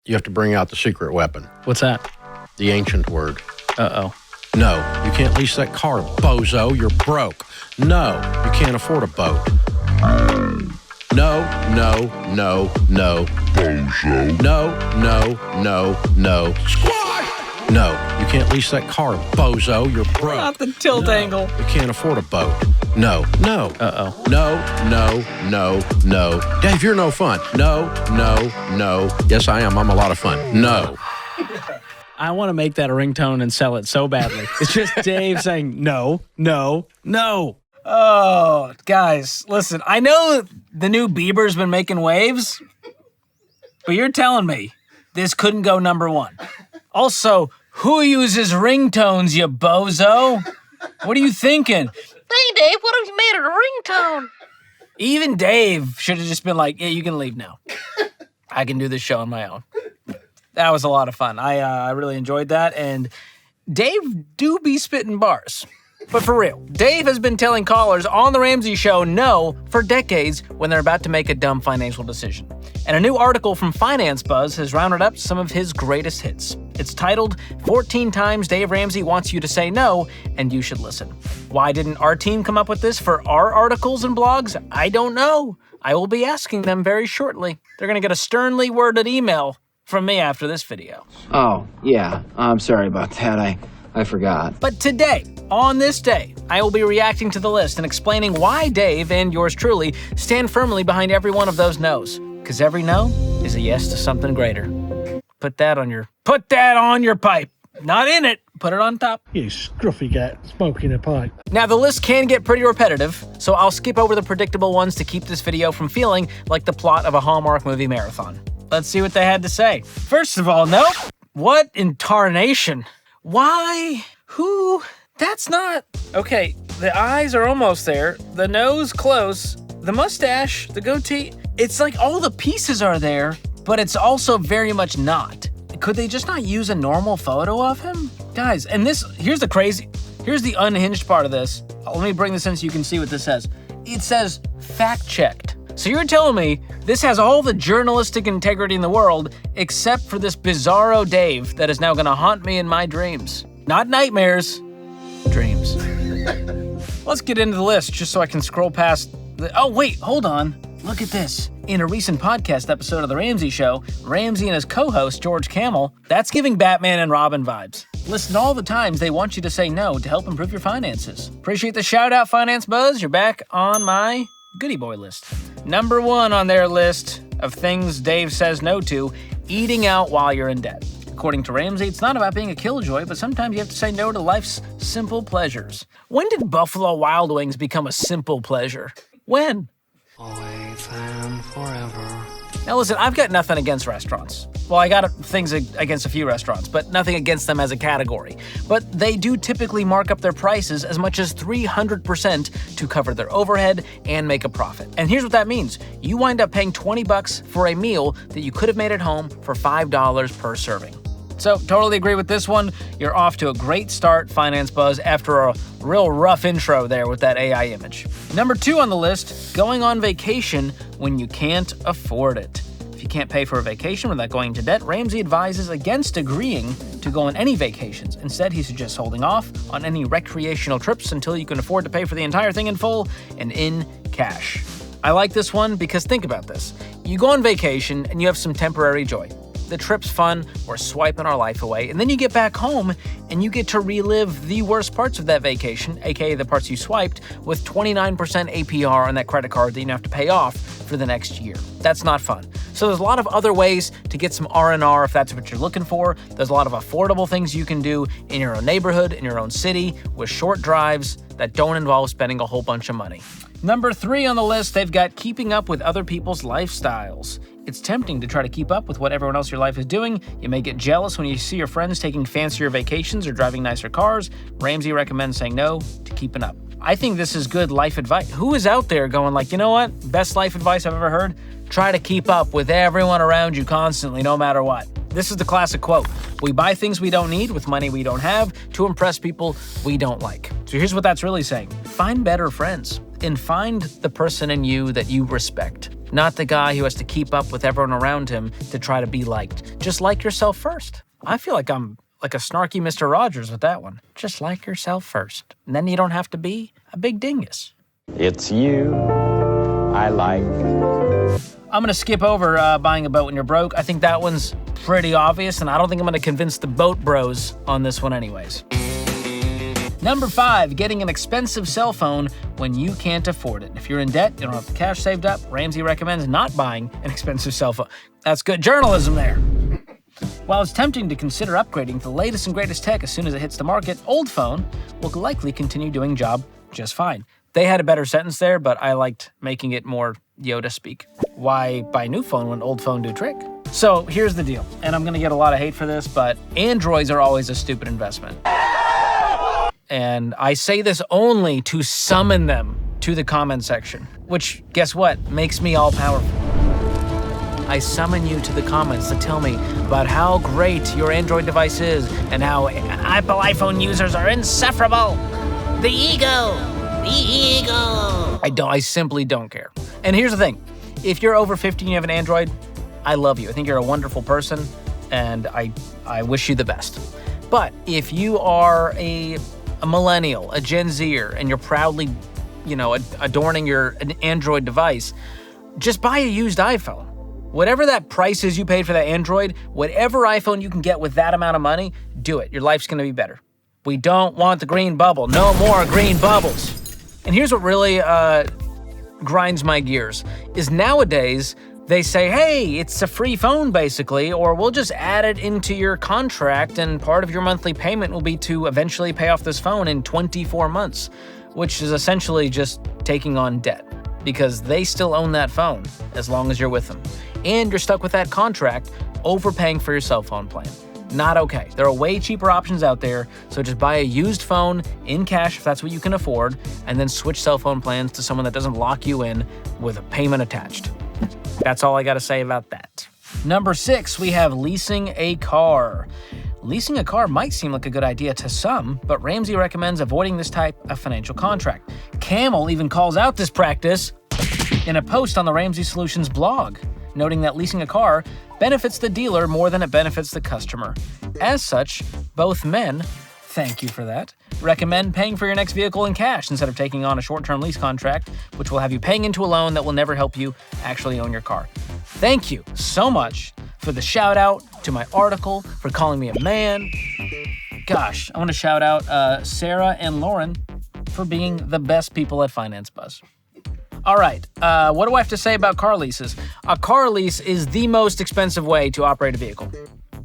You have to bring out the secret weapon. What's that? The ancient word. Uh-oh. No, you can't lease that car, bozo. You're broke. No, you can't afford a boat. No, bozo. No. Squash! No, you can't lease that car, bozo. You're broke. Not the tilt angle. You can't afford a boat. No. Uh-oh. No. Dave, you're no fun. No. Yes, I am. I'm a lot of fun. No. I want to make that a ringtone and sell it so badly. It's just Dave saying no. Oh, guys, listen, I know the new Bieber's been making waves, but you're telling me this couldn't go number one. Also, who uses ringtones, you bozo? What are you thinking? Hey, Dave, what if you made it a ringtone? Even Dave should have just been like, yeah, you can leave now. I can do this show on my own. That was a lot of fun. I really enjoyed that, and Dave do be spitting bars. But for real, Dave has been telling callers on The Ramsey Show no for decades when they're about to make a dumb financial decision. And a new article from Finance Buzz has rounded up some of his greatest hits. It's titled, 14 Times Dave Ramsey Wants You to Say No, and You Should Listen. Why didn't our team come up with this for our articles and blogs? I don't know. I will be asking them very shortly. They're going to get a sternly worded email from me after this video. Oh, yeah. I'm sorry about that. I forgot. But today, on this day, I will be reacting to the list and explaining why Dave and yours truly stand firmly behind every one of those no's. Because every no is a yes to something greater. Put that on your pipe. Not in it. Put it on top. You scruffy cat smoking a pipe. Now, the list can get pretty repetitive, so I'll skip over the predictable ones to keep this video from feeling like the plot of a Hallmark movie marathon. Let's see what they had to say. First of all, nope. What in tarnation? Why? Who? That's not... Okay, the eyes are almost there. The nose close. The mustache, the goatee. It's like all the pieces are there, but it's also very much not. Could they just not use a normal photo of him? Guys, and here's the unhinged part of this. Let me bring this in so you can see what this says. It says fact-checked. So you're telling me this has all the journalistic integrity in the world except for this bizarro Dave that is now gonna haunt me in my dreams. Not nightmares, dreams. Let's get into the list just so I can scroll past oh wait, hold on. Look at this. In a recent podcast episode of The Ramsey Show, Ramsey and his co-host, George Kamel, that's giving Batman and Robin vibes. Listen to all the times they want you to say no to help improve your finances. Appreciate the shout out, Finance Buzz. You're back on my goodie boy list. Number 1 on their list of things Dave says no to, eating out while you're in debt. According to Ramsey, it's not about being a killjoy, but sometimes you have to say no to life's simple pleasures. When did Buffalo Wild Wings become a simple pleasure? When? Always and forever. Now listen, I've got nothing against restaurants. Well, I got things against a few restaurants, but nothing against them as a category. But they do typically mark up their prices as much as 300% to cover their overhead and make a profit. And here's what that means. You wind up paying $20 for a meal that you could have made at home for $5 per serving. So, totally agree with this one. You're off to a great start, Finance Buzz, after a real rough intro there with that AI image. Number 2 on the list, going on vacation when you can't afford it. If you can't pay for a vacation without going into debt, Ramsey advises against agreeing to go on any vacations. Instead, he suggests holding off on any recreational trips until you can afford to pay for the entire thing in full and in cash. I like this one because think about this. You go on vacation and you have some temporary joy. The trip's fun, we're swiping our life away, and then you get back home and you get to relive the worst parts of that vacation, aka the parts you swiped, with 29% APR on that credit card that you have to pay off for the next year. That's not fun. So there's a lot of other ways to get some R&R if that's what you're looking for. There's a lot of affordable things you can do in your own neighborhood, in your own city, with short drives that don't involve spending a whole bunch of money. Number 3 on the list, they've got keeping up with other people's lifestyles. It's tempting to try to keep up with what everyone else in your life is doing. You may get jealous when you see your friends taking fancier vacations or driving nicer cars. Ramsey recommends saying no to keeping up. I think this is good life advice. Who is out there going like, you know what? Best life advice I've ever heard? Try to keep up with everyone around you constantly, no matter what. This is the classic quote. We buy things we don't need with money we don't have to impress people we don't like. So here's what that's really saying. Find better friends and find the person in you that you respect. not the guy who has to keep up with everyone around him to try to be liked. Just like yourself first. I feel like I'm like a snarky Mr. Rogers with that one. Just like yourself first. And then you don't have to be a big dingus. It's you I like. I'm going to skip over buying a boat when you're broke. I think that one's pretty obvious, and I don't think I'm going to convince the boat bros on this one anyways. Number 5, getting an expensive cell phone when you can't afford it. If you're in debt, you don't have the cash saved up, Ramsey recommends not buying an expensive cell phone. That's good journalism there. While it's tempting to consider upgrading to the latest and greatest tech as soon as it hits the market, old phone will likely continue doing job just fine. They had a better sentence there, but I liked making it more Yoda speak. Why buy new phone when old phone do trick? So here's the deal, and I'm gonna get a lot of hate for this, but Androids are always a stupid investment. And I say this only to summon them to the comment section, which, guess what, makes me all powerful. I summon you to the comments to tell me about how great your Android device is and how Apple iPhone users are insufferable. The ego. I simply don't care. And here's the thing. If you're over 50 and you have an Android, I love you. I think you're a wonderful person, and I wish you the best. But if you are a millennial, a Gen Zer, and you're proudly, adorning an Android device, just buy a used iPhone. Whatever that price is you paid for that Android, whatever iPhone you can get with that amount of money, do it. Your life's gonna be better. We don't want the green bubble. No more green bubbles. And here's what really grinds my gears, is nowadays they say, hey, it's a free phone basically, or we'll just add it into your contract and part of your monthly payment will be to eventually pay off this phone in 24 months, which is essentially just taking on debt because they still own that phone as long as you're with them. And you're stuck with that contract, overpaying for your cell phone plan. Not okay. There are way cheaper options out there, so just buy a used phone in cash if that's what you can afford, and then switch cell phone plans to someone that doesn't lock you in with a payment attached. That's all I gotta say about that. Number 6, we have leasing a car. Leasing a car might seem like a good idea to some, but Ramsey recommends avoiding this type of financial contract. Kamel even calls out this practice in a post on the Ramsey Solutions blog, noting that leasing a car benefits the dealer more than it benefits the customer. As such, both men, thank you for that, recommend paying for your next vehicle in cash instead of taking on a short-term lease contract, which will have you paying into a loan that will never help you actually own your car. Thank you so much for the shout out to my article, for calling me a man. Gosh, I want to shout out Sarah and Lauren for being the best people at Finance Buzz. All right, what do I have to say about car leases? A car lease is the most expensive way to operate a vehicle.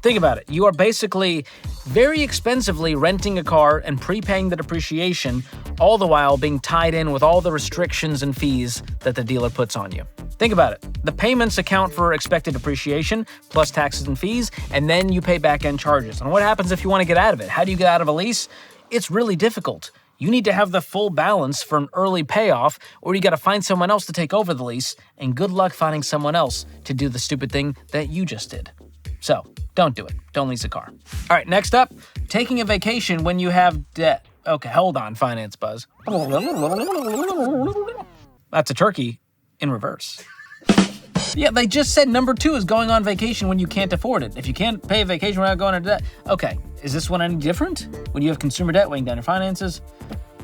Think about it. You are basically very expensively renting a car and prepaying the depreciation, all the while being tied in with all the restrictions and fees that the dealer puts on you. Think about it. The payments account for expected depreciation, plus taxes and fees, and then you pay back-end charges. And what happens if you want to get out of it? How do you get out of a lease? It's really difficult. You need to have the full balance for an early payoff, or you got to find someone else to take over the lease, and good luck finding someone else to do the stupid thing that you just did. So, don't do it. Don't lease a car. All right, next up, taking a vacation when you have debt. Okay, hold on, Finance Buzz. That's a turkey in reverse. Yeah, they just said number 2 is going on vacation when you can't afford it. If you can't pay a vacation without going into debt. Okay, is this one any different? When you have consumer debt weighing down your finances?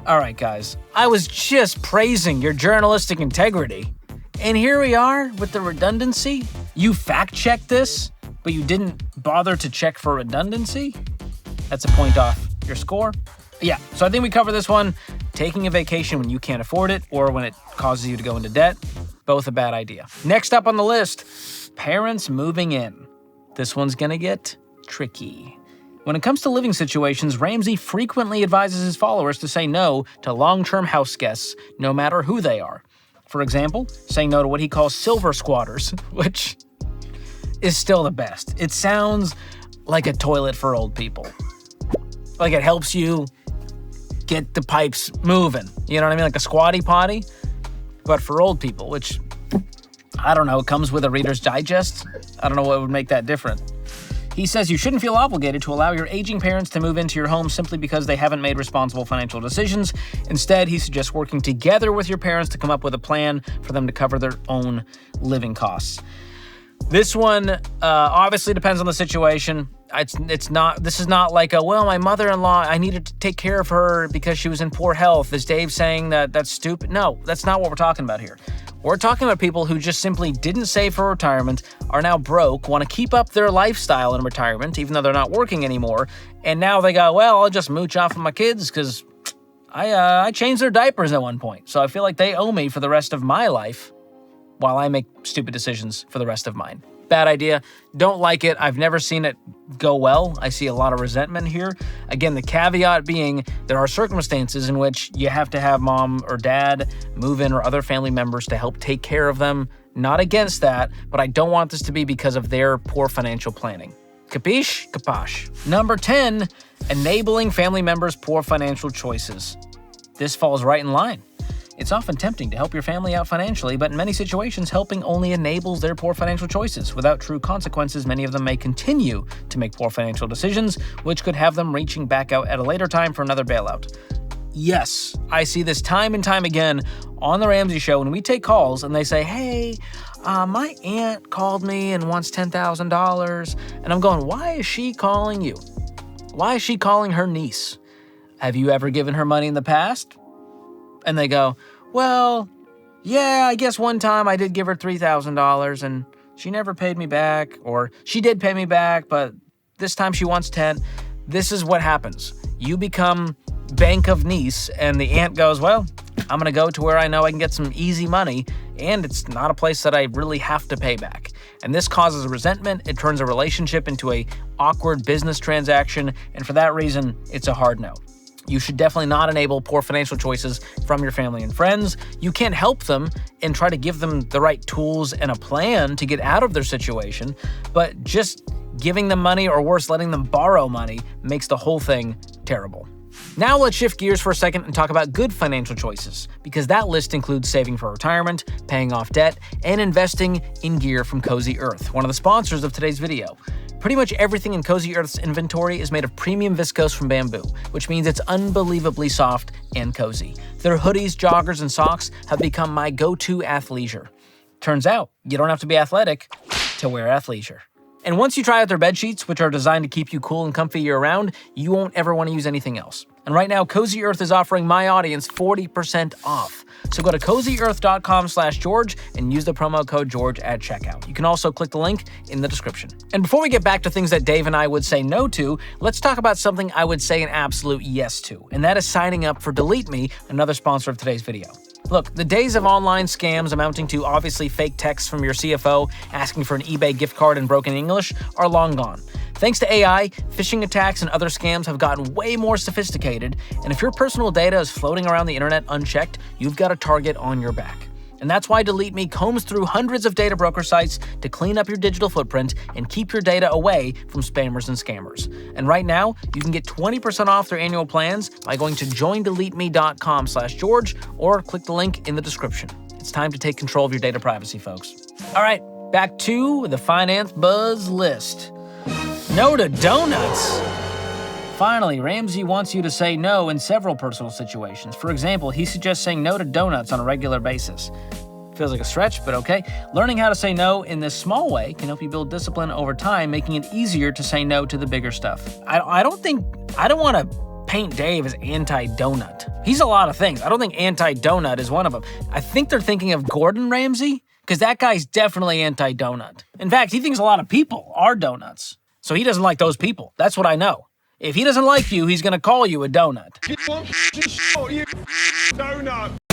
All right, guys, I was just praising your journalistic integrity. And here we are with the redundancy. You fact-checked this, but you didn't bother to check for redundancy? That's a point off your score. Yeah, so I think we cover this one. Taking a vacation when you can't afford it or when it causes you to go into debt. Both a bad idea. Next up on the list, parents moving in. This one's gonna get tricky. When it comes to living situations, Ramsey frequently advises his followers to say no to long-term house guests, no matter who they are. For example, saying no to what he calls silver squatters, which is still the best. It sounds like a toilet for old people. Like it helps you get the pipes moving. You know what I mean? Like a squatty potty, but for old people, which, I don't know, it comes with a Reader's Digest. I don't know what would make that different. He says you shouldn't feel obligated to allow your aging parents to move into your home simply because they haven't made responsible financial decisions. Instead, he suggests working together with your parents to come up with a plan for them to cover their own living costs. This one obviously depends on the situation. This is not like my mother-in-law, I needed to take care of her because she was in poor health. Is Dave saying that that's stupid? No, that's not what we're talking about here. We're talking about people who just simply didn't save for retirement, are now broke, want to keep up their lifestyle in retirement, even though they're not working anymore. And now they go, I'll just mooch off of my kids because I changed their diapers at one point. So I feel like they owe me for the rest of my life while I make stupid decisions for the rest of mine. Bad idea. Don't like it. I've never seen it go well. I see a lot of resentment here. Again, the caveat being there are circumstances in which you have to have mom or dad move in or other family members to help take care of them. Not against that, but I don't want this to be because of their poor financial planning. Capiche? Caposh. Number 10, enabling family members' poor financial choices. This falls right in line. It's often tempting to help your family out financially, but in many situations, helping only enables their poor financial choices. Without true consequences, many of them may continue to make poor financial decisions, which could have them reaching back out at a later time for another bailout. Yes, I see this time and time again on The Ramsey Show when we take calls and they say, hey, my aunt called me and wants $10,000. And I'm going, why is she calling you? Why is she calling her niece? Have you ever given her money in the past? And they go, well, yeah, I guess one time I did give her $3,000 and she never paid me back, or she did pay me back, but this time she wants 10. This is what happens. You become bank of niece and the aunt goes, well, I'm going to go to where I know I can get some easy money and it's not a place that I really have to pay back. And this causes resentment. It turns a relationship into a awkward business transaction. And for that reason, it's a hard no. You should definitely not enable poor financial choices from your family and friends. You can help them and try to give them the right tools and a plan to get out of their situation, but just giving them money, or worse, letting them borrow money, makes the whole thing terrible. Now let's shift gears for a second and talk about good financial choices, because that list includes saving for retirement, paying off debt, and investing in gear from Cozy Earth, one of the sponsors of today's video. Pretty much everything in Cozy Earth's inventory is made of premium viscose from bamboo, which means it's unbelievably soft and cozy. Their hoodies, joggers, and socks have become my go-to athleisure. Turns out, you don't have to be athletic to wear athleisure. And once you try out their bed sheets, which are designed to keep you cool and comfy year-round, you won't ever want to use anything else. And right now, Cozy Earth is offering my audience 40% off. So go to CozyEarth.com/George and use the promo code George at checkout. You can also click the link in the description. And before we get back to things that Dave and I would say no to, let's talk about something I would say an absolute yes to, and that is signing up for Delete Me, another sponsor of today's video. Look, the days of online scams amounting to obviously fake texts from your CFO asking for an eBay gift card in broken English are long gone. Thanks to AI, phishing attacks and other scams have gotten way more sophisticated, and if your personal data is floating around the internet unchecked, you've got a target on your back. And that's why Delete Me combs through hundreds of data broker sites to clean up your digital footprint and keep your data away from spammers and scammers. And right now, you can get 20% off their annual plans by going to joindeleteme.com/George or click the link in the description. It's time to take control of your data privacy, folks. All right, back to the Finance Buzz list. No to donuts. Finally, Ramsey wants you to say no in several personal situations. For example, he suggests saying no to donuts on a regular basis. Feels like a stretch, but okay. Learning how to say no in this small way can help you build discipline over time, making it easier to say no to the bigger stuff. I don't want to paint Dave as anti-donut. He's a lot of things. I don't think anti-donut is one of them. I think they're thinking of Gordon Ramsay, because that guy's definitely anti-donut. In fact, he thinks a lot of people are donuts. So he doesn't like those people. That's what I know. If he doesn't like you, he's going to call you a donut.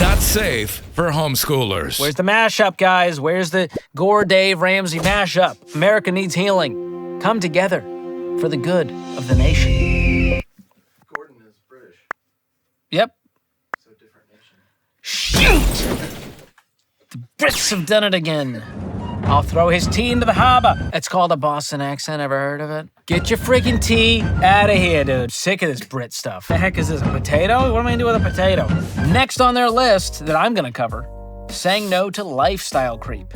Not safe for homeschoolers. Where's the mashup, guys? Where's the Gore Dave Ramsey mashup? America needs healing. Come together for the good of the nation. Gordon is British. Yep. So different nation. Shoot! The Brits have done it again. I'll throw his tea into the harbor. It's called a Boston accent. Ever heard of it? Get your freaking tea out of here, dude. Sick of this Brit stuff. The heck is this, a potato? What am I gonna do with a potato? Next on their list that I'm gonna cover, saying no to lifestyle creep.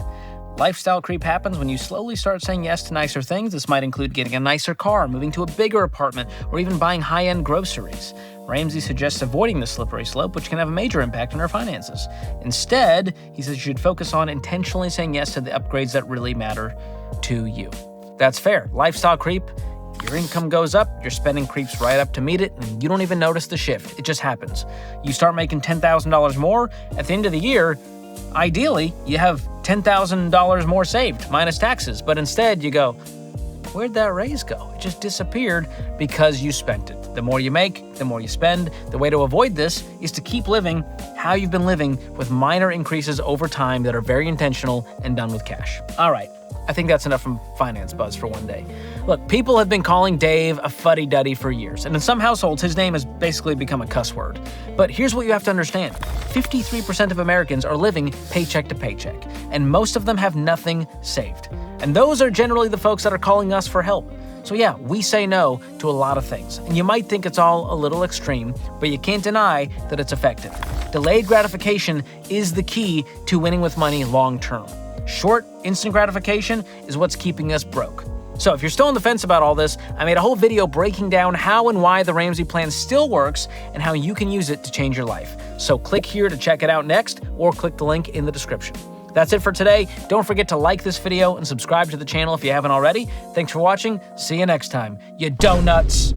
Lifestyle creep happens when you slowly start saying yes to nicer things. This might include getting a nicer car, moving to a bigger apartment, or even buying high-end groceries. Ramsey suggests avoiding the slippery slope, which can have a major impact on our finances. Instead, he says you should focus on intentionally saying yes to the upgrades that really matter to you. That's fair. Lifestyle creep. Your income goes up, your spending creeps right up to meet it, and you don't even notice the shift. It just happens. You start making $10,000 more. At the end of the year, ideally, you have $10,000 more saved, minus taxes. But instead, you go, where'd that raise go? It just disappeared because you spent it. The more you make, the more you spend. The way to avoid this is to keep living how you've been living with minor increases over time that are very intentional and done with cash. All right. I think that's enough from Finance Buzz for one day. Look, people have been calling Dave a fuddy-duddy for years, and in some households, his name has basically become a cuss word. But here's what you have to understand. 53% of Americans are living paycheck to paycheck, and most of them have nothing saved. And those are generally the folks that are calling us for help. So yeah, we say no to a lot of things, and you might think it's all a little extreme, but you can't deny that it's effective. Delayed gratification is the key to winning with money long-term. Short, instant gratification is what's keeping us broke. So if you're still on the fence about all this, I made a whole video breaking down how and why the Ramsey plan still works and how you can use it to change your life. So click here to check it out next, or click the link in the description. That's it for today. Don't forget to like this video and subscribe to the channel if you haven't already. Thanks for watching. See you next time, you donuts.